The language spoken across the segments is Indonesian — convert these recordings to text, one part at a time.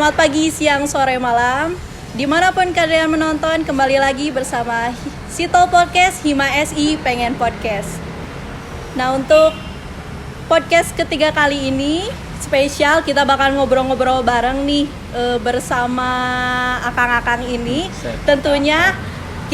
Selamat pagi, siang, sore, malam. Dimanapun kalian menonton, kembali lagi bersama Sito Podcast, Hima SI Pengen Podcast. Nah, untuk podcast ketiga kali ini spesial, kita bakal ngobrol-ngobrol bareng nih bersama akang-akang ini. Tentunya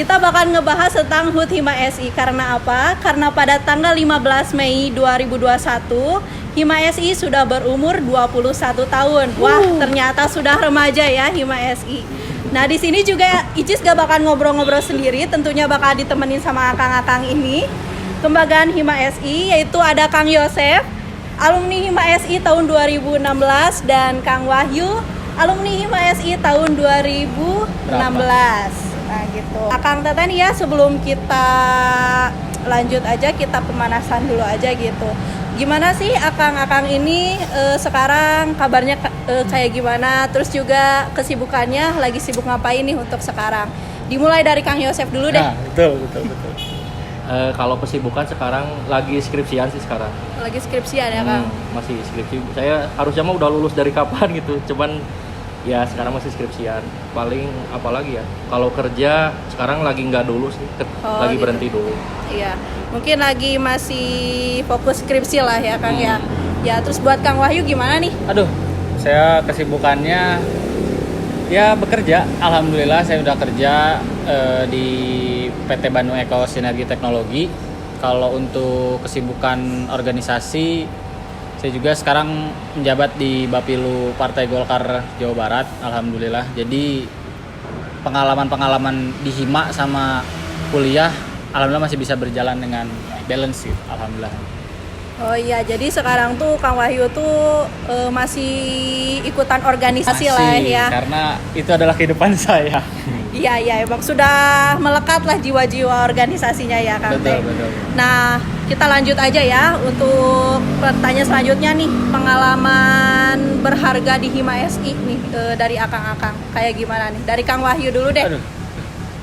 kita bakal ngebahas tentang HUT Hima SI. Karena apa? Karena pada tanggal 15 Mei 2021 Hima SI sudah berumur 21 tahun. Wah, ternyata sudah remaja ya Hima SI. Nah, di sini juga Icis gak bakal ngobrol-ngobrol sendiri, tentunya bakal ditemenin sama akang-akang ini. Kembagaan Hima SI, yaitu ada Kang Yosef, alumni Hima SI tahun 2016, dan Kang Wahyu, alumni Hima SI tahun 2016. Nah, gitu. Akang Teten ya, sebelum kita lanjut aja, kita pemanasan dulu aja gitu. Gimana sih akang-akang ini sekarang kabarnya kayak gimana? Terus juga kesibukannya lagi sibuk ngapain nih untuk sekarang? Dimulai dari Kang Yosef dulu deh. Nah, betul. Kalau kesibukan sekarang lagi skripsian sih sekarang. Lagi skripsian ya Kang? Masih skripsi. Saya harusnya mah udah lulus dari kapan gitu. Cuman ya sekarang masih skripsian. Paling apalagi ya? Kalau kerja sekarang lagi nggak dulu sih. Lagi gitu. Berhenti dulu. Iya. Mungkin lagi masih fokus skripsi lah ya Kang ya. Ya, terus buat Kang Wahyu gimana nih? Aduh, saya kesibukannya ya bekerja. Alhamdulillah saya udah kerja di PT Bandung Eko Sinergi Teknologi. Kalau untuk kesibukan organisasi, saya juga sekarang menjabat di Bapilu Partai Golkar Jawa Barat. Alhamdulillah. Jadi pengalaman-pengalaman di Hima sama kuliah alhamdulillah masih bisa berjalan dengan balance sih, alhamdulillah. Oh iya, jadi sekarang tuh Kang Wahyu tuh masih ikutan organisasi masih, lah ya. Karena itu adalah kehidupan saya. Iya, emang sudah melekat lah jiwa-jiwa organisasinya ya Kang. Betul. Nah, kita lanjut aja ya untuk pertanyaan selanjutnya nih, pengalaman berharga di Hima SI nih dari akang-akang kayak gimana nih? Dari Kang Wahyu dulu deh. Aduh.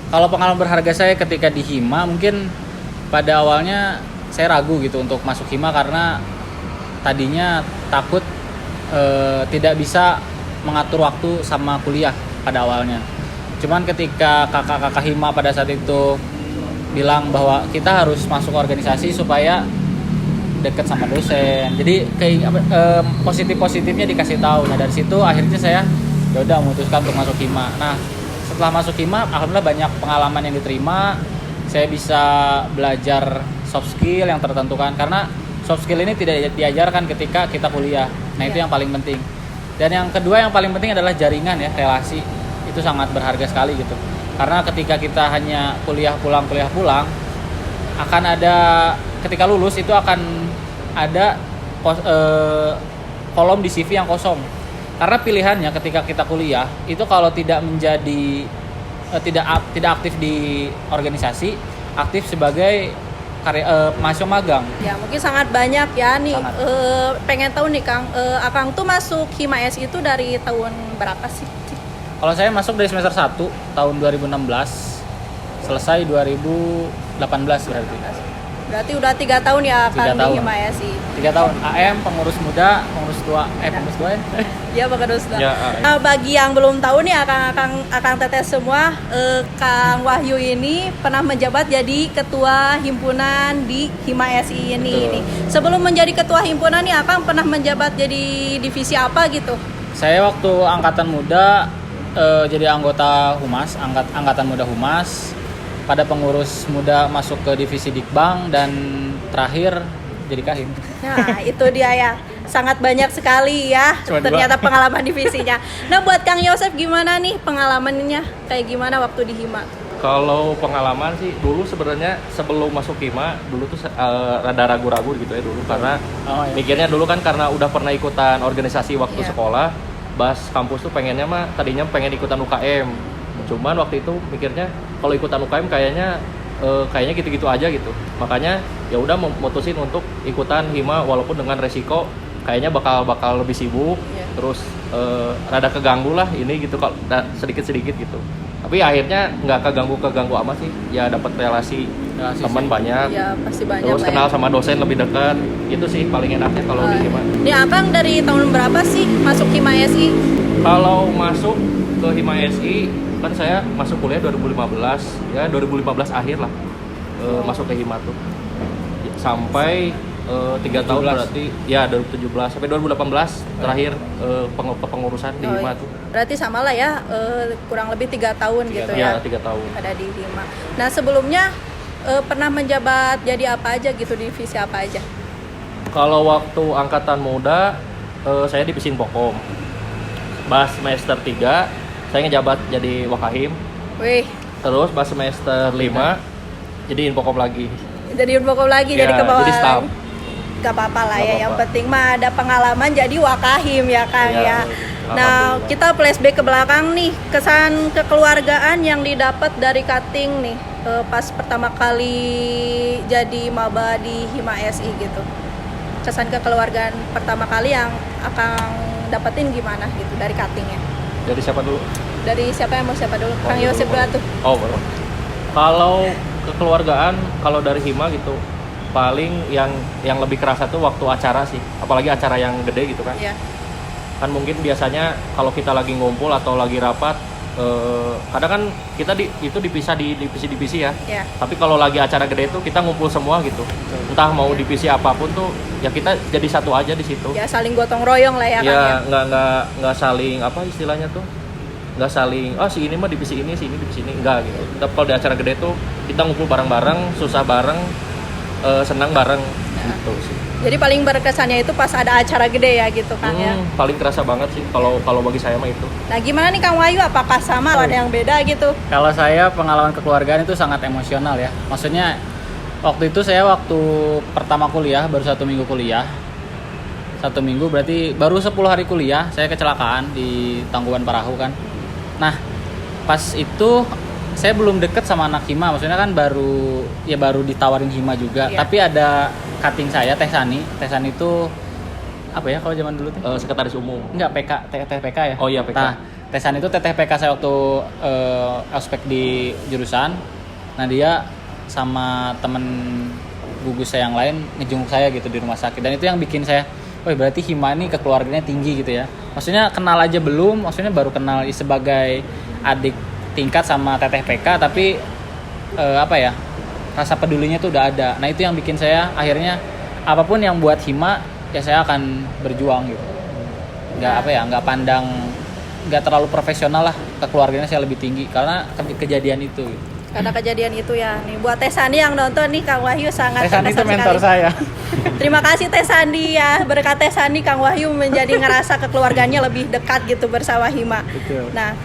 Kalau pengalaman berharga saya ketika di Hima, mungkin pada awalnya saya ragu gitu untuk masuk Hima karena tadinya takut tidak bisa mengatur waktu sama kuliah pada awalnya. Cuman ketika kakak-kakak Hima pada saat itu bilang bahwa kita harus masuk organisasi supaya dekat sama dosen. Jadi kayak positif-positifnya dikasih tahu. Nah, dari situ akhirnya saya ya udah memutuskan untuk masuk Hima. Nah, setelah masuk Hima, alhamdulillah banyak pengalaman yang diterima. Saya bisa belajar soft skill yang tertentukan karena soft skill ini tidak diajarkan ketika kita kuliah. Nah, itu yang paling penting. Dan yang kedua yang paling penting adalah jaringan ya, relasi. Itu sangat berharga sekali gitu. Karena ketika kita hanya kuliah pulang akan ada ketika lulus itu akan ada kolom di CV yang kosong. Karena pilihannya ketika kita kuliah itu kalau tidak menjadi tidak aktif di organisasi, aktif sebagai mahasiswa magang. Ya, mungkin sangat banyak ya nih. Pengen tahu nih Kang, akang tuh masuk Hima SI itu dari tahun berapa sih? Kalau saya masuk dari semester 1 tahun 2016, selesai 2018 berarti. Berarti udah 3 tahun ya Kang di Hima SI. 3 tahun. AM, pengurus muda, pengurus tua ya? Iya, pengurus tua. Ya, Nah, bagi yang belum tahu nih akang tetes semua, Kang Wahyu ini pernah menjabat jadi ketua himpunan di Hima SI ini. Sebelum menjadi ketua himpunan nih, Akang pernah menjabat jadi divisi apa gitu? Saya waktu angkatan muda jadi anggota Humas, angkatan muda Humas. Pada pengurus muda masuk ke divisi Dikbang dan terakhir jadi Kahim. Nah, itu dia ya. Sangat banyak sekali ya ternyata pengalaman divisinya. Nah, buat Kang Yosef gimana nih pengalamannya? Kayak gimana waktu di Hima? Kalau pengalaman sih dulu sebenarnya sebelum masuk Hima dulu tuh rada ragu-ragu gitu ya dulu karena mikirnya dulu kan karena udah pernah ikutan organisasi waktu sekolah, bahas kampus tuh tadinya pengen ikutan UKM. Cuman waktu itu mikirnya kalau ikutan UKM kayaknya gitu-gitu aja gitu. Makanya ya udah memutusin untuk ikutan Hima walaupun dengan resiko kayaknya bakal lebih sibuk, terus rada keganggu lah ini gitu kalau sedikit-sedikit gitu. Tapi akhirnya nggak keganggu amat sih. Ya dapat relasi teman banyak. Ya pasti banyak. Terus kenal sama dosen lebih dekat. Itu sih paling enaknya kalau di Hima. Ini Akang dari tahun berapa sih masuk Hima SI? Kalau masuk ke Hima SI kan saya masuk kuliah 2015 ya, 2015 akhir lah masuk ke Hima tuh sampai 3 tahun berarti ya 2017 sampai 2018 terakhir kepengurusan di Hima tuh. Berarti sama lah ya, kurang lebih 3 tahun gitu ya. 3 tahun. Ada di Hima. Nah sebelumnya pernah menjabat jadi apa aja gitu, divisi apa aja? Kalau waktu angkatan muda saya divisi Infokom. Pas semester 3 saya ngejabat jadi Wakahim. Wih. Terus pas semester 5 jadi Infokom lagi. Jadi Infokom lagi, Ya, jadi ke bawah. jadi staff. Gak apa-apa lah Gak ya, apa-apa. yang penting mah ada pengalaman jadi Wakahim ya Kang Ya, ya. Nah alhamdulillah. kita flashback ke belakang nih, kesan kekeluargaan yang didapat dari Kating nih pas pertama kali jadi maba di Hima SI gitu. Kesan kekeluargaan pertama kali yang Akang dapetin gimana gitu dari Katingnya? Jadi siapa dulu? Dari siapa yang mau siapa dulu? Kang dulu. Yosep dulu tuh. Oh, belum. Kalau kekeluargaan, kalau dari Hima gitu, paling yang lebih kerasa tuh waktu acara sih, apalagi acara yang gede gitu kan. Iya. Kan mungkin biasanya kalau kita lagi ngumpul atau lagi rapat, kadang kan kita itu dipisah di divisi-divisi ya. Iya. Tapi kalau lagi acara gede itu kita ngumpul semua gitu. Entah mau divisi apapun tuh, ya kita jadi satu aja di situ. Ya saling gotong royong lah ya Kang ya. Ya nggak saling apa istilahnya tuh, nggak saling si ini mah divisi ini, si ini divisi ini, enggak gitu. Tapi kalau di acara gede tuh kita ngumpul bareng-bareng, susah bareng, senang bareng gitu sih. Jadi paling berkesannya itu pas ada acara gede ya gitu Kang ya. Paling kerasa banget sih kalau bagi saya mah itu. Nah gimana nih Kang Wahyu, apakah sama atau ada yang beda gitu? Kalau saya pengalaman kekeluargaan itu sangat emosional ya. Maksudnya waktu itu saya waktu pertama kuliah baru 1 minggu kuliah. 1 minggu berarti baru 10 hari kuliah saya kecelakaan di Tangkuban Parahu kan. Nah pas itu saya belum deket sama anak Hima, maksudnya kan baru ditawarin Hima juga. Iya. Tapi ada cutting saya Teh Sani itu apa ya kalau zaman dulu tuh? Sekretaris umum. Enggak, TTPK ya? Oh iya, PK. Nah, Tesan itu TTPK saya waktu ospek di jurusan. Nah, dia sama temen gugus saya yang lain ngejenguk saya gitu di rumah sakit. Dan itu yang bikin saya, wah berarti Hima ini kekeluarganya tinggi gitu ya. Maksudnya kenal aja belum, maksudnya baru kenal sebagai adik tingkat sama TTPK, tapi rasa pedulinya tuh udah ada. Nah, itu yang bikin saya akhirnya apapun yang buat Hima ya saya akan berjuang gitu. Nggak pandang, nggak terlalu profesional lah, kekeluarganya saya lebih tinggi karena kejadian itu gitu. Karena kejadian itu ya. Nih buat Teh Sandi yang nonton nih, Kang Wahyu sangat Teh Sandi itu berkesan mentor sekali. saya. Terima kasih Teh Sandi ya. Berkat Teh Sandi Kang Wahyu menjadi ngerasa kekeluarganya lebih dekat gitu bersama Hima. Betul. Nah,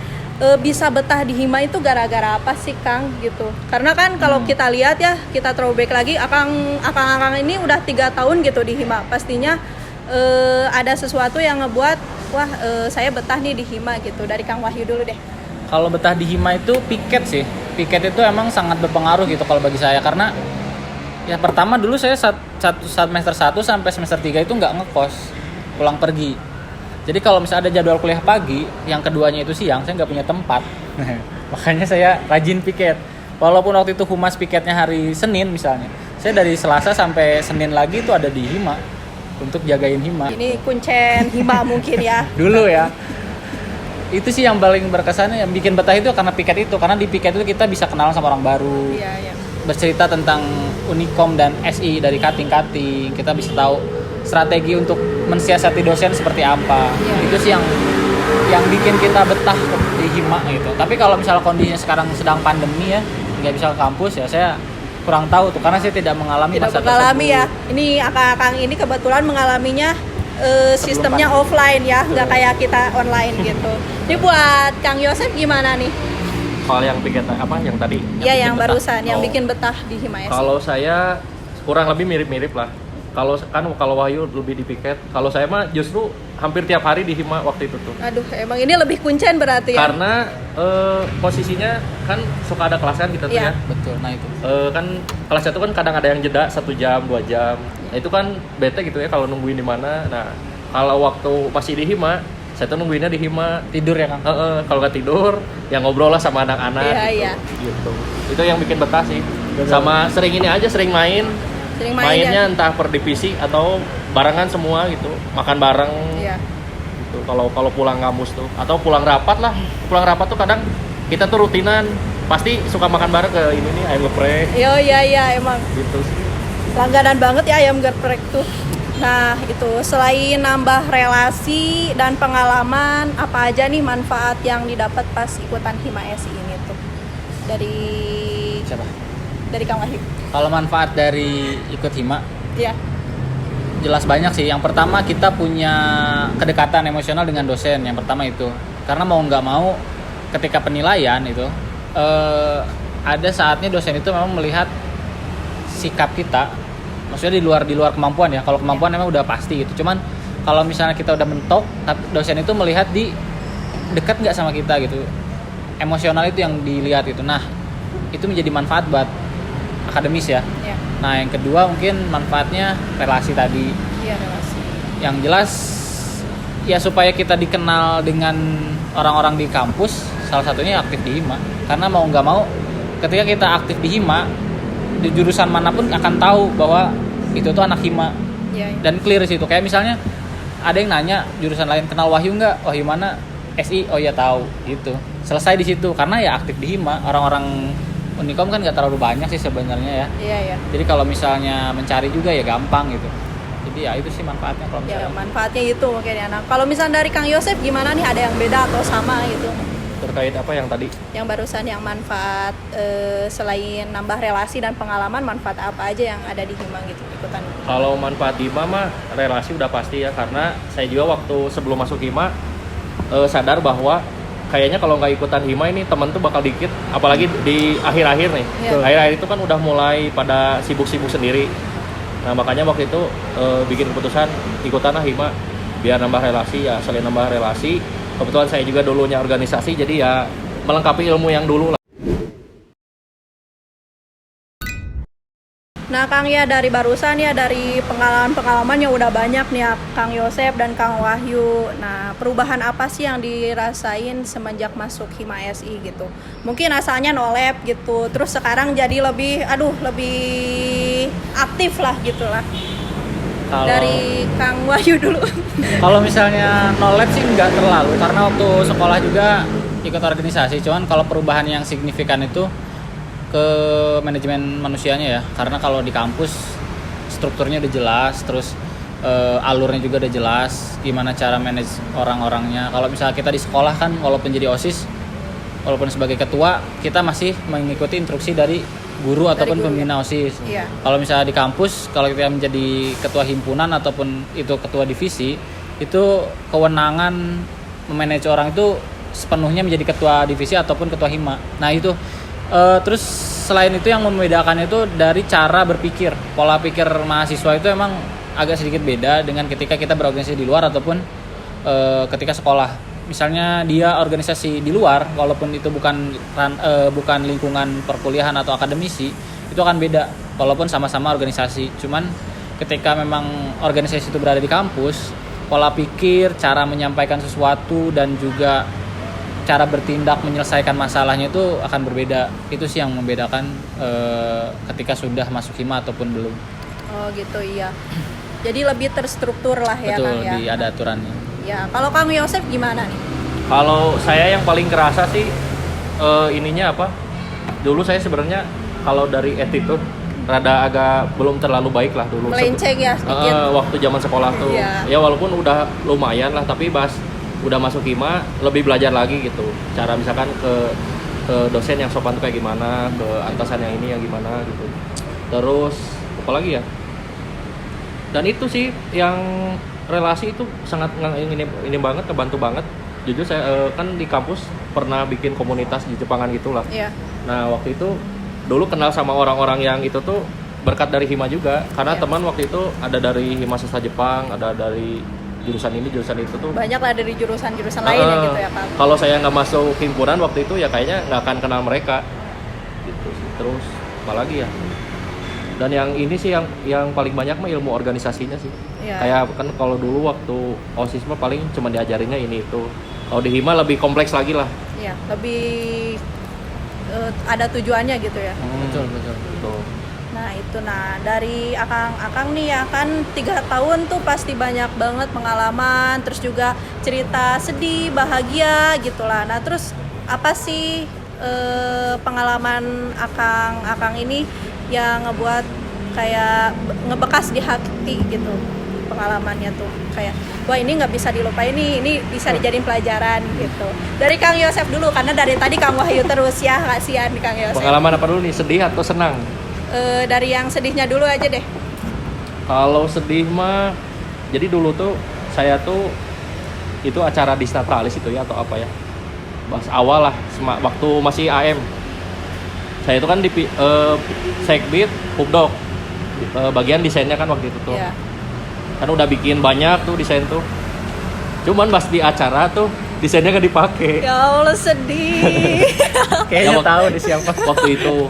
bisa betah di Hima itu gara-gara apa sih Kang gitu? Karena kan kalau kita lihat ya, kita throwback lagi, Akang ini udah 3 tahun gitu di Hima. Pastinya ada sesuatu yang ngebuat saya betah nih di Hima gitu. Dari Kang Wahyu dulu deh. Kalau betah di Hima itu piket sih. Piket itu emang sangat berpengaruh gitu kalau bagi saya, karena ya pertama dulu saya semester 1 sampai semester 3 itu nggak ngekos, pulang pergi. Jadi kalau misalnya ada jadwal kuliah pagi, yang keduanya itu siang, saya nggak punya tempat. Makanya saya rajin piket. Walaupun waktu itu humas piketnya hari Senin misalnya, saya dari Selasa sampai Senin lagi itu ada di Hima untuk jagain Hima. Ini kuncen Hima mungkin ya. Dulu ya. Itu sih yang paling berkesan, yang bikin betah itu karena piket itu. Karena di piket itu kita bisa kenalan sama orang baru. Iya. Bercerita tentang Unikom dan SI dari cutting-cutting. Kita bisa tahu strategi untuk mensiasati dosen seperti apa. Iya. Itu sih yang bikin kita betah di Hima gitu. Tapi kalau misalnya kondisinya sekarang sedang pandemi ya, nggak bisa ke kampus ya, saya kurang tahu tuh karena saya tidak mengalami masa mengalami ya. tersebut. Ini akang ini kebetulan mengalaminya sistemnya offline ya, nggak kayak kita online gitu. Ini buat Kang Yosep gimana nih? Soal yang piket apa yang tadi? Iya, yang bikin betah. barusan yang Oh. bikin betah di Hima SI. Kalau saya kurang lebih mirip-mirip lah. Kalau Wahyu lebih di piket. Kalau saya mah justru hampir tiap hari di Hima waktu itu tuh. Aduh, emang ini lebih kuncen berarti ya. Karena posisinya kan suka ada kelas kan kita tuh Iya. ya. Betul. Nah itu. Kan kelasnya tuh kan kadang ada yang jeda 1 jam, 2 jam. Nah, itu kan bete gitu ya kalau nungguin di mana. Nah, kalau waktu pasti di Hima, saya tuh nungguinnya di Hima. Tidur ya Kang? Kalau nggak tidur, ya ngobrol lah sama anak-anak Iya, gitu. Itu yang bikin betah sih. Betul. Sama sering ini aja, sering main. Sering main Mainnya ya. entah per divisi atau barengan semua gitu. Makan bareng Iya. gitu. Kalau pulang kampus tuh atau pulang rapat lah. Pulang rapat tuh kadang kita tuh rutinan pasti suka makan bareng ke ini nih ayam geprek. Iya emang. Gitu sih. Langganan banget ya ayam geprek tuh. Nah itu selain nambah relasi dan pengalaman, apa aja nih manfaat yang didapat pas ikutan Hima SI ini tuh? Dari Siapa? Dari Kang Wahyu. Kalau manfaat dari ikut hima Iya. jelas banyak sih. Yang pertama kita punya kedekatan emosional dengan dosen. Yang pertama itu, karena mau nggak mau ketika penilaian itu ada saatnya dosen itu memang melihat sikap kita, maksudnya di luar kemampuan ya. Kalau kemampuan memang udah pasti gitu. Cuman kalau misalnya kita udah mentok, tapi dosen itu melihat di dekat nggak sama kita gitu. Emosional itu yang dilihat itu. Nah itu menjadi manfaat buat akademis ya. Iya. Nah yang kedua mungkin manfaatnya relasi tadi. Iya, relasi. Yang jelas ya supaya kita dikenal dengan orang-orang di kampus, salah satunya aktif di hima. Karena mau nggak mau ketika kita aktif di hima, di jurusan manapun akan tahu bahwa itu tuh anak hima. Iya. Dan clear sih itu. Kayak misalnya ada yang nanya jurusan lain, kenal Wahyu nggak? Wahyu mana? SI. Oh iya tahu gitu. Selesai di situ karena ya aktif di hima. Orang-orang Unikom kan nggak terlalu banyak sih sebenarnya ya. Iya. Jadi kalau misalnya mencari juga ya gampang gitu. Jadi ya itu sih manfaatnya kalau Ya, misalnya. manfaatnya itu mungkin ya. Nah, kalau misalnya dari Kang Yosef gimana nih, ada yang beda atau sama gitu? Terkait apa yang tadi? Yang barusan yang manfaat selain nambah relasi dan pengalaman, manfaat apa aja yang ada di Hima gitu ikutan? Kalau manfaat hima mah relasi udah pasti ya, karena saya juga waktu sebelum masuk hima sadar bahwa kayaknya kalau nggak ikutan hima ini temen tuh bakal dikit, apalagi di akhir-akhir nih. Iya. Akhir-akhir itu kan udah mulai pada sibuk-sibuk sendiri. Nah makanya waktu itu bikin keputusan ikutan lah hima biar nambah relasi ya. Selain nambah relasi, kebetulan saya juga dulunya organisasi, jadi ya melengkapi ilmu yang dulu lah. Nah Kang ya, dari barusan ya, dari pengalaman yang udah banyak nih ya Kang Yosef dan Kang Wahyu. Nah perubahan apa sih yang dirasain semenjak masuk Hima SI gitu? Mungkin asalnya nolep gitu, terus sekarang jadi lebih aktif lah gitu lah. Dari Kang Wahyu dulu. Kalau misalnya knowledge sih nggak terlalu, karena waktu sekolah juga ikut organisasi. Cuman kalau perubahan yang signifikan itu ke manajemen manusianya ya, karena kalau di kampus strukturnya udah jelas, terus alurnya juga udah jelas, gimana cara manage orang-orangnya. Kalau misalnya kita di sekolah kan, walaupun jadi OSIS, walaupun sebagai ketua, kita masih mengikuti instruksi dari guru ataupun pembina OSIS. Iya. Kalau misalnya di kampus, kalau kita menjadi ketua himpunan ataupun itu ketua divisi, itu kewenangan memanage orang itu sepenuhnya menjadi ketua divisi ataupun ketua hima. Nah itu terus selain itu yang membedakan itu dari cara berpikir, pola pikir mahasiswa itu emang agak sedikit beda dengan ketika kita berorganisasi di luar ataupun ketika sekolah. Misalnya dia organisasi di luar, walaupun itu bukan lingkungan perkuliahan atau akademisi, itu akan beda walaupun sama-sama organisasi. Cuman ketika memang organisasi itu berada di kampus, pola pikir, cara menyampaikan sesuatu dan juga cara bertindak menyelesaikan masalahnya itu akan berbeda. Itu sih yang membedakan ketika sudah masuk hima ataupun belum. Oh gitu, iya. Jadi lebih terstruktur lah ya. Betul, Kang ya. ada aturannya. Ya, kalau Kang Yosef gimana nih? Kalau saya yang paling kerasa sih ininya apa? Dulu saya sebenarnya kalau dari attitude rada agak belum terlalu baik lah dulu. Melenceng ya sedikit. Waktu zaman sekolah tuh. Iya. Ya walaupun udah lumayan lah, tapi udah masuk hima lebih belajar lagi gitu. Cara misalkan ke dosen yang sopan tuh kayak gimana, ke atasan yang ini yang gimana gitu. Terus apa lagi ya? Dan itu sih yang relasi itu sangat ini banget, kebantu banget. Jujur saya kan di kampus pernah bikin komunitas di Jepangan gitulah. Iya. Nah waktu itu dulu kenal sama orang-orang yang itu tuh berkat dari hima juga, karena Iya. teman waktu itu ada dari hima sastra Jepang, ada dari jurusan ini jurusan itu tuh. Banyak lah dari jurusan-jurusan lain ya gitu ya Kang. Kalau saya nggak masuk himpunan waktu itu ya kayaknya nggak akan kenal mereka gitu sih. Terus apalagi ya, dan yang ini sih yang paling banyak mah ilmu organisasinya sih. Iya. Kayak kan kalau dulu waktu OSIS mah paling cuma diajarinnya ini itu. Kalau di hima lebih kompleks lagi lah. Iya, lebih ada tujuannya gitu ya. Betul. Gitu. Nah itu, nah dari akang nih ya kan 3 tahun tuh pasti banyak banget pengalaman, terus juga cerita sedih, bahagia gitulah. Nah terus apa sih pengalaman akang ini yang ngebuat kayak ngebekas di hati gitu, pengalamannya tuh kayak wah ini nggak bisa dilupain nih, ini bisa dijadiin pelajaran gitu. Dari Kang Yosef dulu, karena dari tadi Kang Wahyu terus ya, kasihan Kang Yosef. Pengalaman apa dulu nih, sedih atau senang? Dari yang sedihnya dulu aja deh. Kalau sedih mah, jadi dulu tuh saya tuh itu acara di Natralis itu ya atau apa ya, bahas awal lah, waktu masih AM. Saya itu kan di Sekbid Pubdoc, bagian desainnya kan waktu itu tuh. Yeah. Kan udah bikin banyak tuh desain tuh. Cuman pas di acara tuh desainnya nggak dipakai. Ya Allah sedih. Kayaknya tahu di siapa. Waktu itu.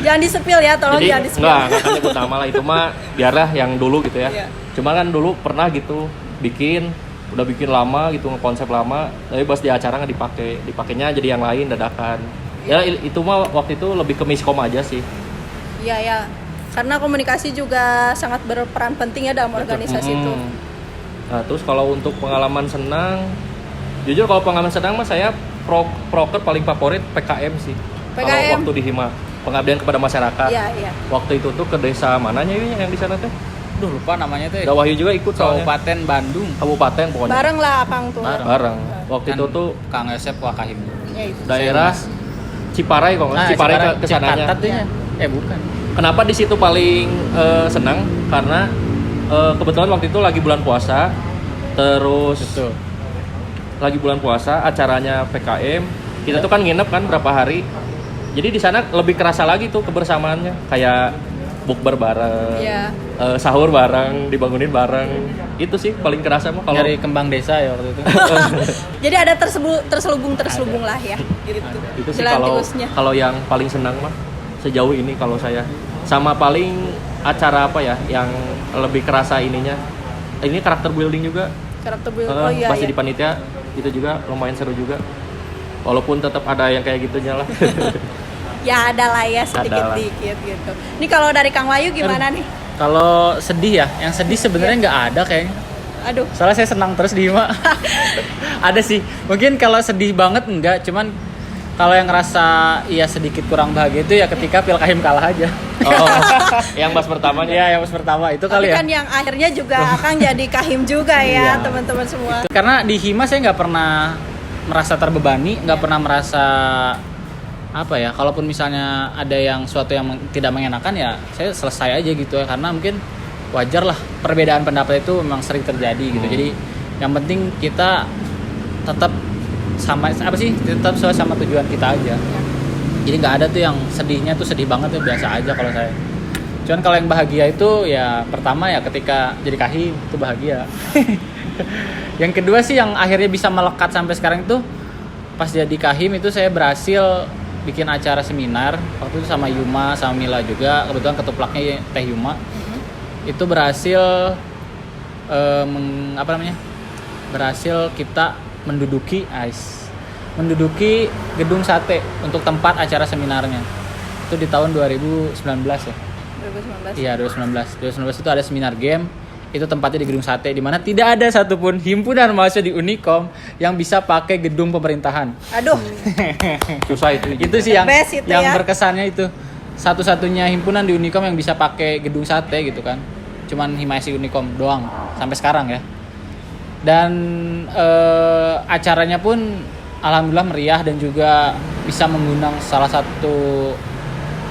Jangan disepil ya, tolong Jadi jangan disepil. enggak akan nyebut nama lah, itu mah biarlah yang dulu gitu ya. Iya. Cuma kan dulu pernah gitu udah bikin lama gitu, konsep lama, tapi pas di acara nggak dipakainya jadi yang lain dadakan. Ya itu mah waktu itu lebih ke miskom aja sih. Iya ya. Karena komunikasi juga sangat berperan penting ya dalam organisasi itu. Nah, terus kalau untuk pengalaman senang, jujur kalau pengalaman senang mah saya proker paling favorit PKM sih. Kalau PKM? waktu di Hima, pengabdian kepada masyarakat. Iya, iya. Waktu itu tuh ke desa mananya ini yang di sana teh? Duh lupa namanya tuh. Ada Wahyu juga ikut soalnya. Kabupaten Bandung. Kabupaten pokoknya. Bareng lah Akang tuh. Bareng. Waktu Kan itu tuh Kang Yosef Wakahim. Ya, itu. daerah Ciparai kok, Ciparai ke sananya. Cipatat tuh ya. Bukan. Kenapa di situ paling senang? Karena kebetulan waktu itu lagi bulan puasa. Terus Betul. lagi bulan puasa, acaranya PKM. Kita tuh kan nginep kan berapa hari. Jadi di sana lebih kerasa lagi tuh kebersamaannya, kayak bukber bareng, Iya. sahur bareng, dibangunin bareng. Itu sih paling kerasa mah kalau Dari kembang desa ya waktu itu. Jadi ada terselubung lah ya. Gitu. itu sih Jalan kalau tikusnya. kalau yang paling senang mah sejauh ini kalau saya. Sama paling acara apa ya yang lebih kerasa ininya. Ini karakter building juga. Karakter building. Oh iya. Masih Iya. di panitia itu juga lumayan seru juga. Walaupun tetap ada yang kayak gitunya lah. Ya ada lah ya Ada sedikit-dikit gitu. Ini kalau dari Kang Wahyu gimana nih? Kalau sedih ya, yang sedih sebenarnya nggak ada kayaknya. Aduh. Soalnya saya senang terus di Hima. Ada sih. Mungkin kalau sedih banget enggak, cuman kalau yang ngerasa iya sedikit kurang bahagia itu ya ketika Pilkahim kalah aja. Oh, yang bahas pertamanya. Iya, yang pas pertama itu Tapi kali ya. kan yang akhirnya juga Akang jadi kahim juga ya, Iya. teman-teman semua. Karena di Hima saya nggak pernah merasa terbebani, nggak pernah merasa apa ya. Kalaupun misalnya ada yang suatu yang tidak mengenakan ya saya selesai aja gitu ya. Karena mungkin wajar lah, perbedaan pendapat itu memang sering terjadi gitu. Jadi yang penting kita tetap sama apa sih, tetap sesuai sama tujuan kita aja. Jadi nggak ada tuh yang sedihnya tuh sedih banget tuh, biasa aja kalau saya. Cuman kalau yang bahagia itu ya pertama ya ketika jadi kahim itu bahagia. Yang kedua sih yang akhirnya bisa melekat sampai sekarang itu pas jadi kahim itu saya berhasil bikin acara seminar waktu itu sama Yuma sama Mila juga, kebetulan ketuplaknya Teh Yuma. Itu berhasil berhasil kita menduduki gedung sate untuk tempat acara seminarnya. Itu di tahun 2019 ya. 2019. Iya, 2019 itu ada seminar game. Itu tempatnya di gedung sate, di mana tidak ada satupun himpunan mahasiswa di Unikom yang bisa pakai gedung pemerintahan. Aduh. Susah itu. Itu sih yang Best itu yang ya. berkesannya itu. Satu-satunya himpunan di Unikom yang bisa pakai gedung sate gitu kan. Cuman Himasi Unikom doang sampai sekarang ya. Dan acaranya pun alhamdulillah meriah dan juga bisa mengundang salah satu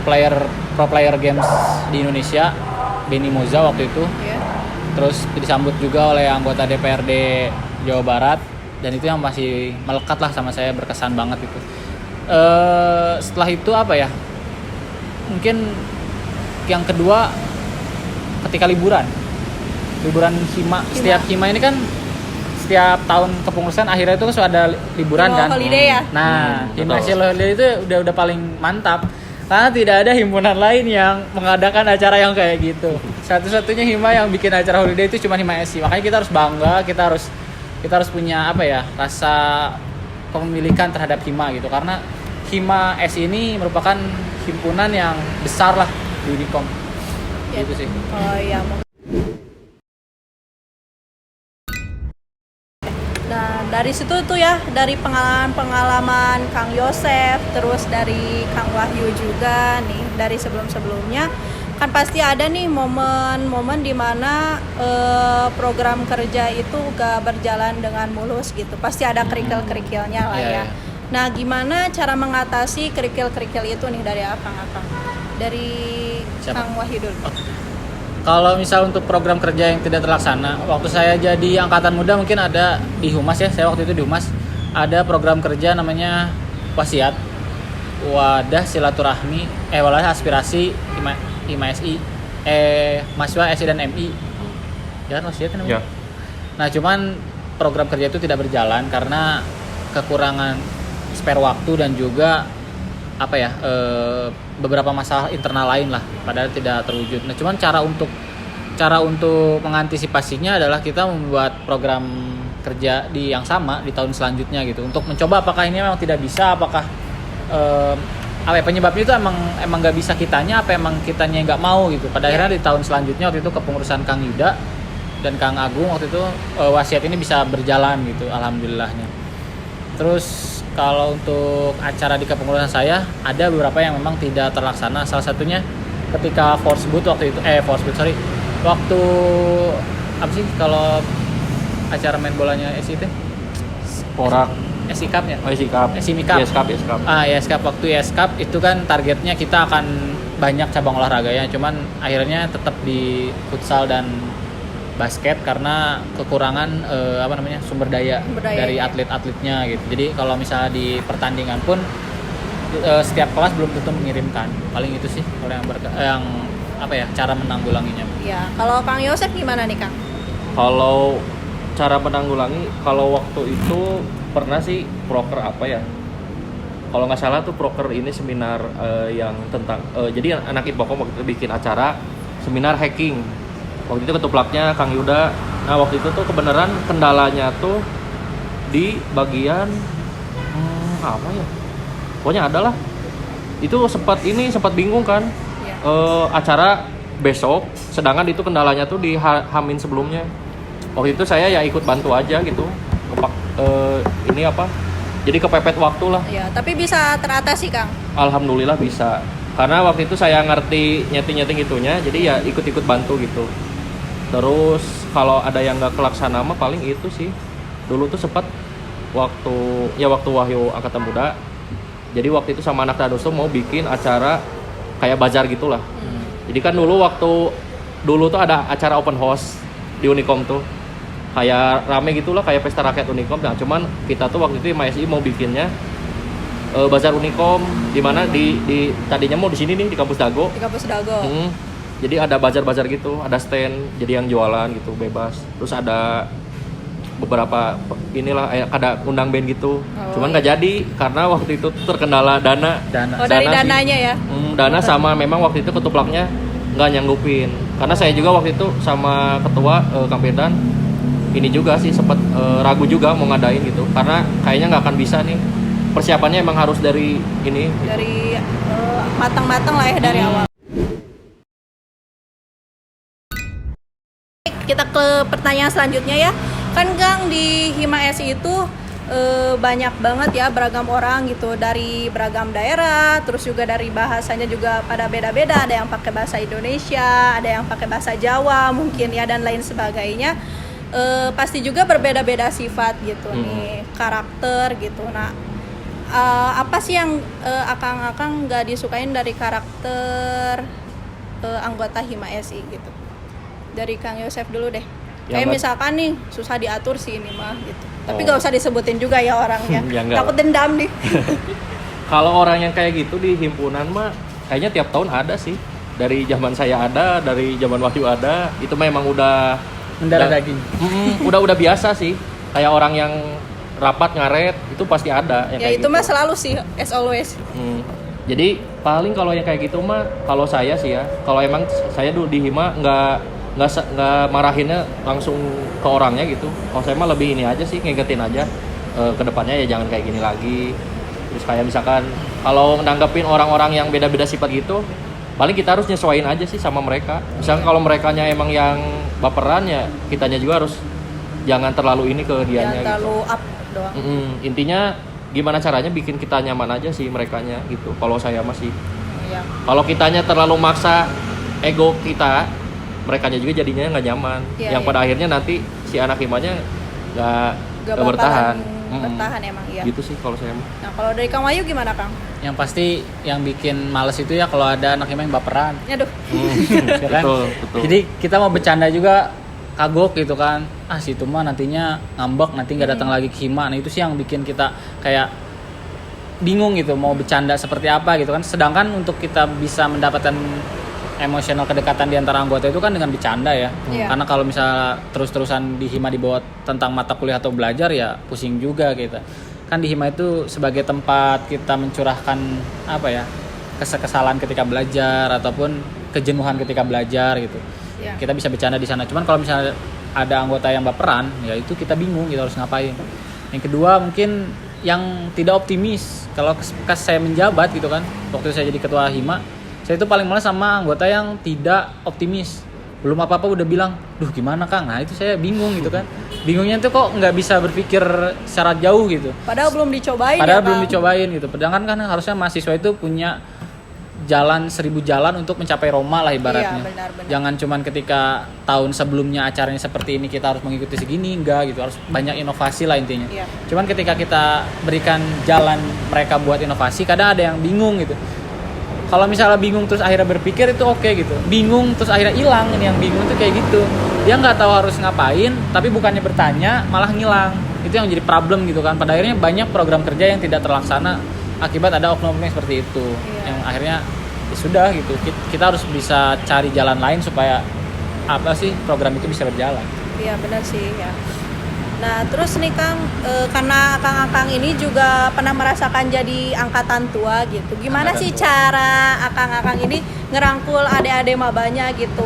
pro player games di Indonesia, Benny Moza waktu itu. Iya. Terus disambut juga oleh anggota DPRD Jawa Barat, dan itu yang masih melekat lah sama saya, berkesan banget itu. Setelah itu apa ya, mungkin yang kedua ketika liburan Hima. Setiap Hima ini kan setiap tahun kepengurusan akhirnya itu kan ada liburan kan. Holiday ya. Nah, betul. Hima Holiday itu udah paling mantap. Karena tidak ada himpunan lain yang mengadakan acara yang kayak gitu. Satu-satunya Hima yang bikin acara holiday itu cuma Hima SI. Makanya kita harus bangga, kita harus punya apa ya, rasa kepemilikan terhadap Hima gitu. Karena Hima SI ini merupakan himpunan yang besar lah di Unicom. Ya. Gitu sih. Oh iya. Nah, dari situ tuh ya, dari pengalaman Kang Yosef, terus dari Kang Wahyu juga nih, dari sebelum-sebelumnya kan pasti ada nih momen-momen dimana program kerja itu gak berjalan dengan mulus gitu. Pasti ada kerikil-kerikilnya lah ya. Nah, gimana cara mengatasi kerikil-kerikil itu nih dari Akang? Dari Siapa? Kang Wahyu dulu. Kalau misal untuk program kerja yang tidak terlaksana, waktu saya jadi angkatan muda mungkin ada di Humas ya, saya waktu itu di Humas ada program kerja namanya Wasiat, Wadah Silaturahmi, Wadah Aspirasi IMASI, mahasiswa SI dan MI, ya kan Wasiat namanya. Ya. Nah cuman program kerja itu tidak berjalan karena kekurangan spare waktu dan juga beberapa masalah internal lain lah, padahal tidak terwujud. Nah, cuman cara untuk mengantisipasinya adalah kita membuat program kerja yang sama di tahun selanjutnya gitu, untuk mencoba apakah ini memang tidak bisa, apakah penyebabnya itu emang nggak bisa kitanya, apa emang kitanya nggak mau gitu. Pada akhirnya di tahun selanjutnya waktu itu kepengurusan Kang Yuda dan Kang Agung waktu itu Wasiat ini bisa berjalan gitu, alhamdulillahnya. Terus kalau untuk acara di kepengurusan saya ada beberapa yang memang tidak terlaksana. Salah satunya ketika Forsboot waktu itu waktu apa sih kalau acara main bolanya SI itu? Porak. SI Cup ya? SI Cup. SI Cup. Yes Cup. Yes Cup. Waktu Yes Cup itu kan targetnya kita akan banyak cabang olahraganya, cuman akhirnya tetap di futsal dan basket karena kekurangan sumber daya dari atlet-atletnya gitu. Jadi kalau misalnya di pertandingan pun setiap kelas belum tentu mengirimkan. Paling itu sih kalau cara menanggulanginya. Ya, kalau Kang Yosef gimana nih Kang? Kalau cara menanggulangi, kalau waktu itu pernah sih proker kalau nggak salah tuh proker ini seminar yang tentang jadi anak Ippokom waktu itu bikin acara seminar hacking. Waktu itu ketuplaknya Kang Yuda. Nah waktu itu tuh kebenaran kendalanya tuh di bagian pokoknya adalah itu sempat bingung kan. Acara besok, sedangkan itu kendalanya tuh di Hamin sebelumnya. Waktu itu saya ya ikut bantu aja gitu. Jadi kepepet waktu lah. Ya, tapi bisa teratasi Kang. Alhamdulillah bisa. Karena waktu itu saya ngerti nyeting itunya, jadi ya ikut-ikut bantu gitu. Terus kalau ada yang nggak kelaksana mah paling itu sih. Dulu tuh sempat waktu Wahyu angkatan muda. Jadi waktu itu sama anak Tadus tuh mau bikin acara kayak bazar gitulah. Jadi kan dulu tuh ada acara open house di Unicom tuh. Kayak rame gitulah, kayak pesta rakyat Unicom. Nah, cuman kita tuh waktu itu MSI mau bikinnya bazar Unicom di mana di tadinya mau di sini nih di kampus Dago. Di kampus Dago. Jadi ada bazar-bazar gitu, ada stand, jadi yang jualan gitu bebas. Terus ada beberapa ada undang band gitu. Cuman nggak jadi karena waktu itu terkendala dana. Dari dananya ya? Dana sama memang waktu itu ketuplaknya nggak nyanggupin. Karena saya juga waktu itu sama ketua Kang Bedan ini juga sih sempat ragu juga mau ngadain gitu. Karena kayaknya nggak akan bisa nih. Persiapannya emang harus dari ini. Dari matang-matang lah ya dari awal. Kita ke pertanyaan selanjutnya ya. Kan Kang di Hima SI itu banyak banget ya beragam orang gitu, dari beragam daerah, terus juga dari bahasanya juga pada beda-beda, ada yang pakai bahasa Indonesia, ada yang pakai bahasa Jawa mungkin ya, dan lain sebagainya. Pasti juga berbeda-beda sifat gitu nih, karakter gitu. Nah, apa sih yang akang-akang nggak disukain dari karakter anggota Hima SI gitu? Dari Kang Yosef dulu deh. Kayak misalkan nih susah diatur sih ini mah gitu. Tapi gak usah disebutin juga ya orangnya. Takut dendam nih. Kalau orang yang kayak gitu di himpunan mah kayaknya tiap tahun ada sih. Dari zaman saya ada, dari zaman Wahyu ada. Itu memang udah mendarah daging. Udah biasa sih. Kayak orang yang rapat ngaret itu pasti ada yang ya kayak itu gitu. Mah selalu sih, as always. Jadi paling kalau yang kayak gitu mah kalau saya sih ya, kalau emang saya dulu di Hima nggak marahinnya langsung ke orangnya gitu. Kalau saya mah lebih ini aja sih, ngingetin aja kedepannya ya jangan kayak gini lagi. Terus kayak misalkan kalau nanggepin orang-orang yang beda-beda sifat gitu, paling kita harus nyesuaiin aja sih sama mereka. Misalnya kalau merekanya emang yang baperan ya kitanya juga harus jangan terlalu ini ke dianya jangan terlalu gitu. up doang. Intinya gimana caranya bikin kita nyaman aja sih merekanya gitu. Kalau saya masih Iya. kalau kitanya terlalu maksa ego kita, merekanya juga jadinya nggak nyaman. Iya, yang iya. pada akhirnya nanti si anak himanya nggak Gak bertahan. bertahan emang iya. Gitu sih kalau saya mah. Nah kalau dari Kang Wahyu gimana Kang? Yang pasti yang bikin males itu ya kalau ada anak hima yang baperan. Aduh. Ya kan? Betul. Jadi kita mau bercanda juga kagok gitu kan. Ah si itu mah nantinya ngambek, nanti nggak datang lagi ke hima. Nah itu sih yang bikin kita kayak bingung gitu mau bercanda seperti apa gitu kan. Sedangkan untuk kita bisa mendapatkan emosional kedekatan di antara anggota itu kan dengan bercanda ya. Iya. Karena kalau misalnya terus-terusan di hima dibawa tentang mata kuliah atau belajar ya pusing juga kita. Kan di hima itu sebagai tempat kita mencurahkan apa ya? Kesalahan ketika belajar ataupun kejenuhan ketika belajar gitu. Iya. Kita bisa bercanda di sana. Cuman kalau misalnya ada anggota yang baperan, ya itu kita bingung kita harus ngapain. Yang kedua mungkin yang tidak optimis. Kalau pas saya menjabat gitu kan, waktu saya jadi ketua hima, saya itu paling males sama anggota yang tidak optimis. Belum apa-apa udah bilang, duh gimana Kang? Nah itu saya bingung gitu kan. Bingungnya tuh kok nggak bisa berpikir secara jauh gitu. Padahal belum dicobain Padahal ya, belum Kang? dicobain gitu. Sedangkan kan harusnya mahasiswa itu punya jalan 1000 jalan untuk mencapai Roma lah ibaratnya. Iya, benar-benar. Jangan cuman ketika tahun sebelumnya acaranya seperti ini kita harus mengikuti segini, enggak gitu. Harus banyak inovasi lah intinya. Iya. Cuman ketika kita berikan jalan mereka buat inovasi, kadang ada yang bingung gitu. Kalau misalnya bingung terus akhirnya berpikir itu oke gitu. Bingung terus akhirnya hilang, ini yang bingung tuh kayak gitu. Dia nggak tahu harus ngapain, tapi bukannya bertanya malah ngilang. Itu yang jadi problem gitu kan. Pada akhirnya banyak program kerja yang tidak terlaksana akibat ada oknum yang seperti itu. Iya. Yang akhirnya ya sudah gitu. Kita harus bisa cari jalan lain supaya apa sih program itu bisa berjalan. Iya benar sih ya. Nah terus nih Kang, karena Akang-akang ini juga pernah merasakan jadi angkatan tua gitu. Gimana Angkatan sih tua. cara Akang-akang ini ngerangkul adik-adik mabanya gitu,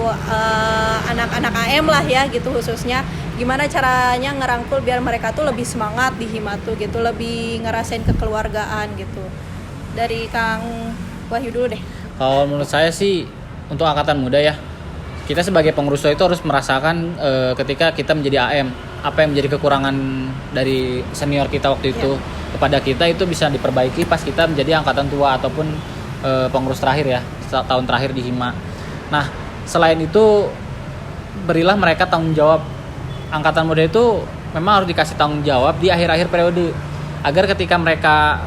anak-anak AM lah ya gitu khususnya. Gimana caranya ngerangkul biar mereka tuh lebih semangat di hima tuh gitu, lebih ngerasain kekeluargaan gitu. Dari Kang Wahyu dulu deh. Kalau menurut saya sih untuk angkatan muda ya, kita sebagai pengurus itu harus merasakan ketika kita menjadi AM, apa yang menjadi kekurangan dari senior kita waktu itu kepada kita itu bisa diperbaiki pas kita menjadi angkatan tua ataupun pengurus terakhir ya, tahun terakhir di hima. Nah selain itu berilah mereka tanggung jawab. Angkatan muda itu memang harus dikasih tanggung jawab di akhir-akhir periode agar ketika mereka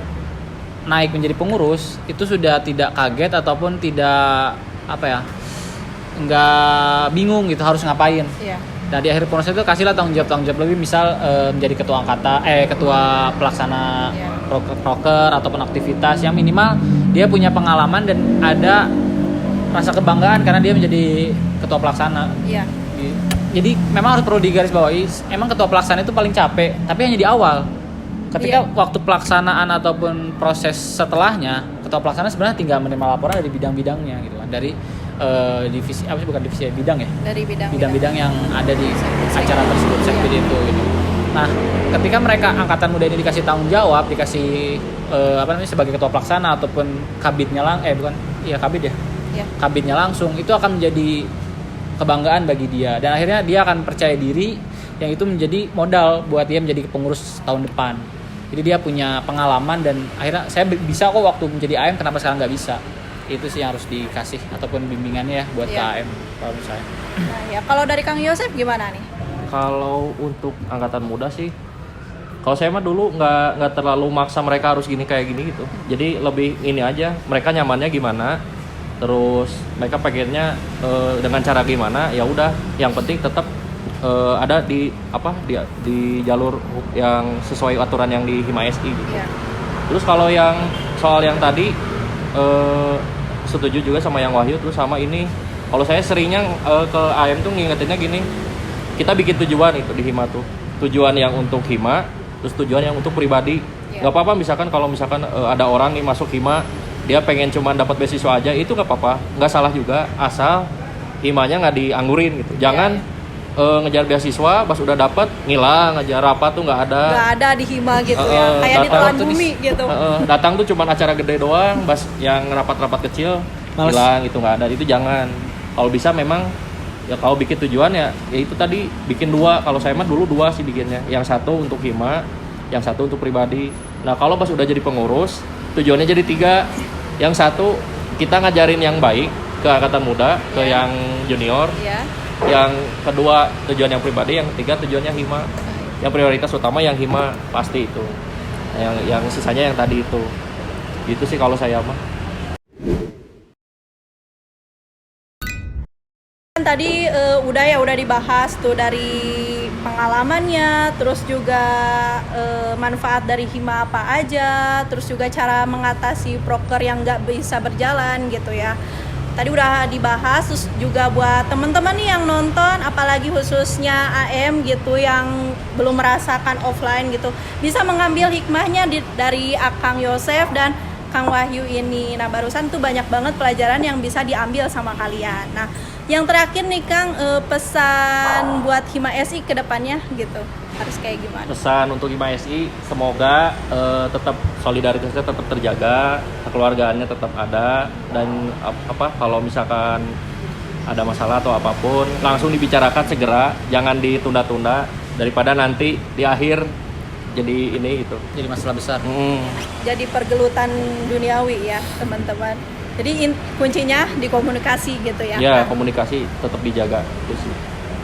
naik menjadi pengurus itu sudah tidak kaget ataupun tidak apa ya, nggak bingung gitu harus ngapain. Iya. Nah di akhir pengurus itu kasihlah tanggung jawab lebih, misal menjadi ketua angkatan, ketua pelaksana Iya. proker ataupun aktivitas yang minimal dia punya pengalaman dan ada rasa kebanggaan karena dia menjadi ketua pelaksana. Iya. Jadi memang harus perlu digarisbawahi, emang ketua pelaksana itu paling capek, tapi hanya di awal. Ketika waktu pelaksanaan ataupun proses setelahnya, ketua pelaksana sebenarnya tinggal menerima laporan dari bidang-bidangnya gitu kan, dari divisi apa sih, bukan divisi ya, bidang ya. Dari Bidang-bidang yang ada di Sektor. acara tersebut, sektor Iya. itu gitu. Nah, ketika mereka angkatan muda ini dikasih tanggung jawab, dikasih sebagai ketua pelaksana ataupun kabitnya kabit ya. Iya. Kabitnya langsung, itu akan menjadi kebanggaan bagi dia dan akhirnya dia akan percaya diri yang itu menjadi modal buat dia menjadi pengurus tahun depan. Jadi dia punya pengalaman dan akhirnya saya bisa kok waktu menjadi AM, kenapa sekarang nggak bisa. Itu sih yang harus dikasih ataupun bimbingannya ya buat ke Iya. AM kalau menurut saya. Nah ya kalau dari Kang Yosef gimana nih? Kalau untuk angkatan muda sih, kalau saya mah dulu nggak terlalu maksa mereka harus gini kayak gini gitu. Jadi lebih ini aja, mereka nyamannya gimana, terus mereka pengennya dengan cara gimana, ya udah. Yang penting tetap ada di di jalur yang sesuai aturan yang di Hima SI gitu. Iya. Terus kalau yang soal yang tadi setuju juga sama yang Wahyu, terus sama ini. Kalau saya seringnya ke AM tuh ngingetinnya gini, kita bikin tujuan itu di Hima tuh, tujuan yang untuk Hima, terus tujuan yang untuk pribadi. Iya. Gak apa-apa misalkan kalau misalkan ada orang nih masuk Hima, dia pengen cuma dapat beasiswa aja, itu gak apa-apa, nggak salah juga, asal Himanya nggak dianggurin gitu. Jangan ngejar beasiswa, pas udah dapat ngilang, ngejar rapat tuh nggak ada. Nggak ada di hima gitu ya, kayak di datang telan tuh bumi gitu. Datang tuh cuma acara gede doang, bas yang rapat-rapat kecil Males. hilang itu nggak ada, itu jangan. Kalau bisa memang ya kalau bikin tujuan ya itu tadi bikin 2. Kalau saya mah dulu 2 sih bikinnya, yang satu untuk hima, yang satu untuk pribadi. Nah kalau pas udah jadi pengurus tujuannya jadi 3. Yang satu kita ngajarin yang baik ke angkatan muda, ke yang junior. Yang kedua tujuan yang pribadi, yang ketiga tujuannya hima. Yang prioritas utama yang hima pasti itu. Yang sisanya yang tadi itu. Gitu sih kalau saya mah. Tadi udah dibahas tuh dari pengalamannya, terus juga manfaat dari hima apa aja, terus juga cara mengatasi proker yang nggak bisa berjalan gitu ya. Tadi udah dibahas, terus juga buat teman-teman nih yang nonton, apalagi khususnya AM gitu yang belum merasakan offline gitu, bisa mengambil hikmahnya dari Akang Yosef dan Kang Wahyu ini. Nah barusan tuh banyak banget pelajaran yang bisa diambil sama kalian. Nah yang terakhir nih Kang, pesan buat Hima SI ke depannya gitu, harus kayak gimana? Pesan untuk Hima SI, semoga tetap solidaritasnya tetap terjaga, kekeluargaannya tetap ada, dan kalau misalkan ada masalah atau apapun langsung dibicarakan segera, jangan ditunda-tunda daripada nanti di akhir jadi ini gitu. Jadi masalah besar. Jadi pergelutan duniawi ya teman-teman. Jadi kuncinya di komunikasi gitu ya. Ya, Kang? komunikasi tetap dijaga itu sih.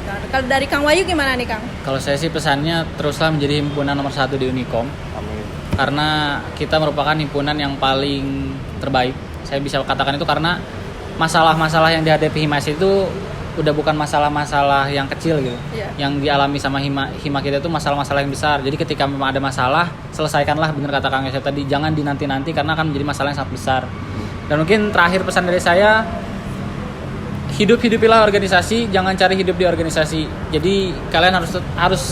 Nah, kalau dari Kang Wahyu gimana nih Kang? Kalau saya sih pesannya teruslah menjadi himpunan nomor 1 di Unicom. Amin. Karena kita merupakan himpunan yang paling terbaik. Saya bisa katakan itu karena masalah-masalah yang dihadapi Hima itu udah bukan masalah-masalah yang kecil gitu. Yang dialami sama Hima kita itu masalah-masalah yang besar. Jadi ketika memang ada masalah, selesaikanlah, bener kata Kang Yosef tadi, jangan dinanti-nanti karena akan menjadi masalah yang sangat besar. Dan mungkin terakhir pesan dari saya, hidupilah organisasi, jangan cari hidup di organisasi. Jadi kalian harus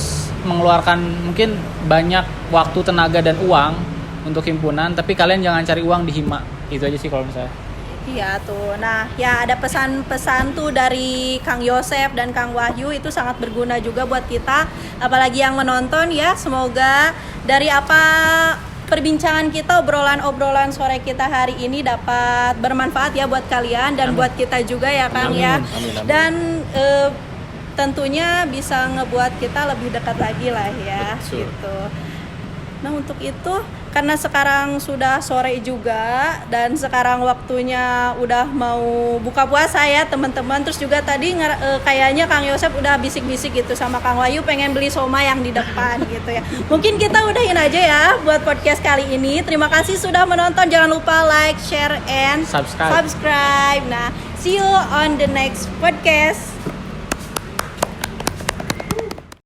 mengeluarkan mungkin banyak waktu, tenaga dan uang untuk himpunan, tapi kalian jangan cari uang di Hima. Itu aja sih kalau misalnya. Iya tuh. Nah, ya ada pesan-pesan tuh dari Kang Yosef dan Kang Wahyu, itu sangat berguna juga buat kita, apalagi yang menonton ya. Semoga dari apa perbincangan kita, obrolan sore kita hari ini dapat bermanfaat ya buat kalian dan buat kita juga ya Kang ya. Amin. Dan tentunya bisa ngebuat kita lebih dekat lagi lah ya. Betul. Gitu. Nah untuk itu, karena sekarang sudah sore juga dan sekarang waktunya udah mau buka puasa ya teman-teman. Terus juga tadi kayaknya Kang Yosef udah bisik-bisik gitu sama Kang Wahyu pengen beli somai yang di depan gitu ya. Mungkin kita udahin aja ya buat podcast kali ini. Terima kasih sudah menonton. Jangan lupa like, share, and subscribe. Nah, see you on the next podcast.